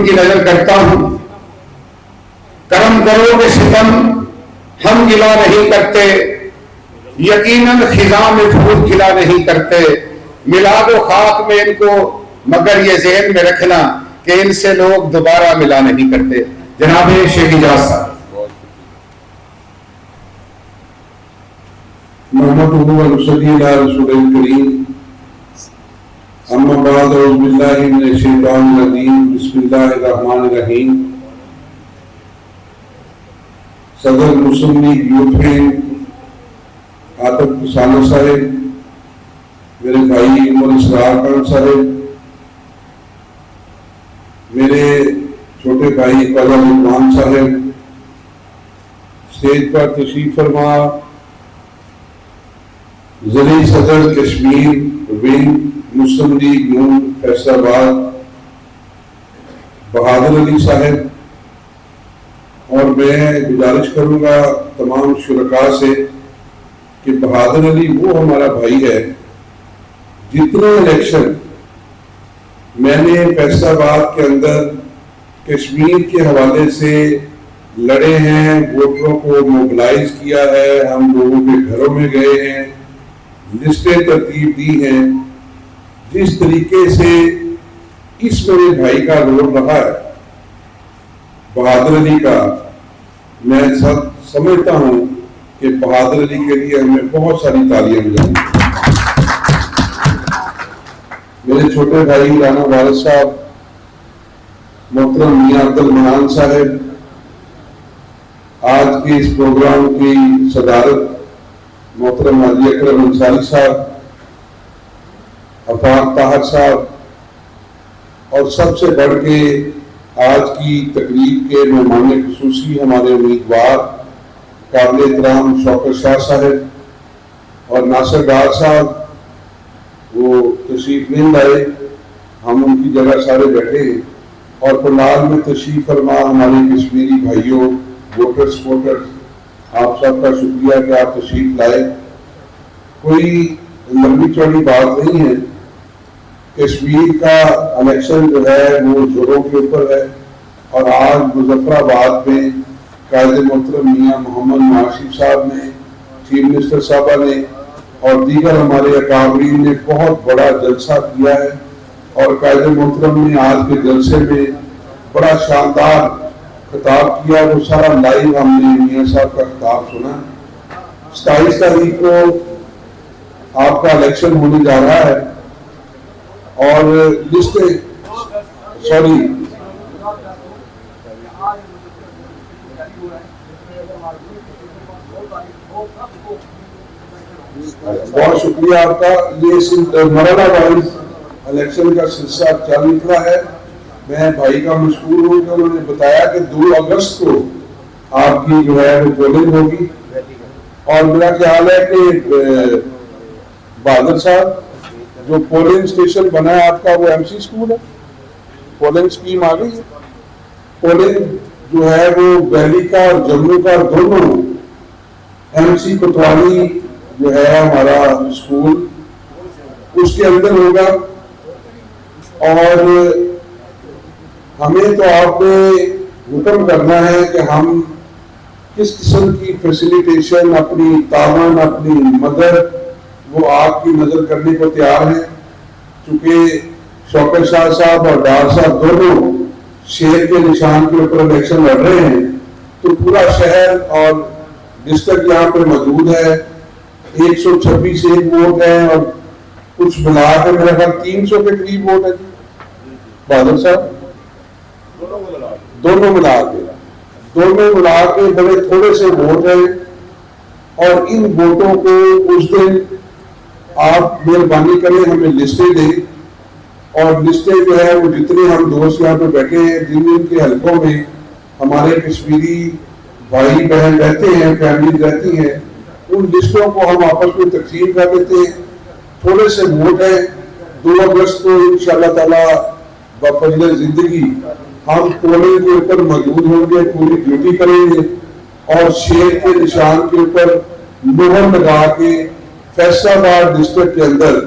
کی نظر کرتا ہوں، کرم کرو کہ ستم ہم گلا نہیں کرتے، یقیناً خزاں میں پھول کھلا نہیں کرتے، ملا دو خاک میں ان کو مگر یہ ذہن میں رکھنا کہ ان سے لوگ دوبارہ ملا نہیں کرتے۔ جناب شیخ اجاز صاحب۔ محمد صلی اللہ رسول کریم، اما بعد، اعوذ باللہ من الشیطان الرجیم، بسم اللہ الرحمن الرحیم۔ صدر مسلم لیگ یوتھ عاطف کسانہ صاحب، میرے بھائی عمر اسرار خان صاحب، میرے چھوٹے بھائی خواجہ رحمان صاحب، اسٹیج پر تشریف فرما ضلعی صدر کشمیر ونگ مسلم لیگ نون فیصل آباد بہادر علی صاحب، اور میں گزارش کروں گا تمام شرکاء سے کہ بہادر علی وہ ہمارا بھائی ہے، جتنے الیکشن میں نے فیصل آباد کے اندر کشمیر کے حوالے سے لڑے ہیں، ووٹروں کو موبلائز کیا ہے، ہم لوگوں کے گھروں میں گئے ہیں، لسٹیں ترتیب دی ہیں، جس طریقے سے اس میرے بھائی کا رول رہا ہے بہادر علی کا، میں سمجھتا ہوں کہ بہادر علی کے لیے ہمیں بہت ساری تالیاں ملیں۔ میرے چھوٹے بھائی رانا وارث صاحب، محترم میاں عبد المنان صاحب، آج کے اس پروگرام کی صدارت محترم حاجی اکرم انصاری صاحب، آفاق طاہر صاحب، اور سب سے بڑھ کے آج کی تقریب کے مہمان خصوصی ہمارے امیدوار قابل احترام شوکت شاہ صاحب اور ناصر ڈار صاحب، وہ تشریف نہیں لائے، ہم ان کی جگہ سارے بیٹھے ہیں، اور پنڈال میں تشریف فرما ہمارے کشمیری بھائیوں، ووٹر سپورٹر، آپ سب کا شکریہ کہ آپ تشریف لائے۔ کوئی لمبی چوڑی بات نہیں ہے، کشمیر کا الیکشن جو ہے وہ زوروں کے اوپر ہے، اور آج مظفر آباد میں قائد محترم میاں محمد معاشی صاحب نے، چیف منسٹر صاحبہ نے اور دیگر ہمارے اکابرین نے بہت بڑا جلسہ کیا ہے، اور قائد محترم نے آج کے جلسے میں بڑا شاندار خطاب کیا، وہ سارا لائیو ہم نے میاں صاحب کا خطاب سنا۔ 27 تاریخ کو آپ کا الیکشن ہونے جا رہا ہے، اور لسٹیں بہت شکریہ آپ کا۔ یہ مرحلہ وائز الیکشن کا سلسلہ چل نکلا ہے۔ میں بھائی کا مشکور ہوں کہ انہوں نے بتایا کہ 2 اگست کو آپ کی جو ہے وہ پولنگ ہوگی، اور میرا خیال ہے کہ بہادر صاحب جو پولنگ اسٹیشن بنا ہے آپ کا وہ ایم سی اسکول ہے، پولنگ اسکیم آ گئی ہے، پولنگ جو ہے وہ ویلی کا اور جموں کا دونوں ایم سی کوتوالی جو ہے ہمارا اسکول اس کے اندر ہوگا، اور ہمیں تو آپ نے حکم کرنا ہے کہ ہم کس قسم کی فیسیلیٹیشن، اپنی تعاون، اپنی مدد وہ آپ کی نظر کرنے کو تیار ہیں، چونکہ شوکت شاہ صاحب اور ڈار صاحب دونوں شہر کے نشان کے اوپر الیکشن لڑ رہے ہیں، تو پورا شہر اور ڈسٹرکٹ یہاں پہ موجود ہے، 126 ایک ووٹ ہیں، اور کچھ ملا کے میرے خیال 300 کے قریب ووٹ ہے جی بہادر صاحب، دونوں ملا کے بڑے تھوڑے سے ووٹ ہیں، اور ان ووٹوں کو اس دن آپ مہربانی کریں ہمیں لسٹیں دیں، اور لسٹیں جو ہے وہ جتنے ہم دوست یہاں پہ بیٹھے ہیں جن جن کے حلقوں میں ہمارے کشمیری بھائی بہن رہتے ہیں، فیملی رہتی ہیں، ان لسٹوں کو ہم آپس میں تقسیم کر دیتے ہیں۔ تھوڑے سے ووٹ ہیں، 2 اگست کو انشاءاللہ تعالیٰ بفضل زندگی ہم پولنگ کے اوپر موجود ہوں گے، پوری ڈیوٹی کریں گے، اور شیر کے نشان کے اوپر مہر لگا کے فیصل آباد ڈسٹرکٹ کے اندر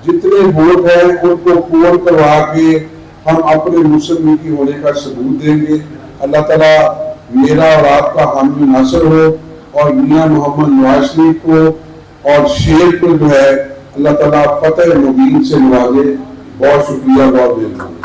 جتنے ووٹ ہیں ان کو پورن کروا کے ہم اپنے مسلم کی ہونے کا ثبوت دیں گے. اللہ تعالیٰ میرا اور آپ کا حامی ناصر ہو اور میاں محمد نواز شریف کو اور شیر کو جو ہے اللہ تعالیٰ فتح مبین سے نوازے. بہت شکریہ, بہت مہربانی.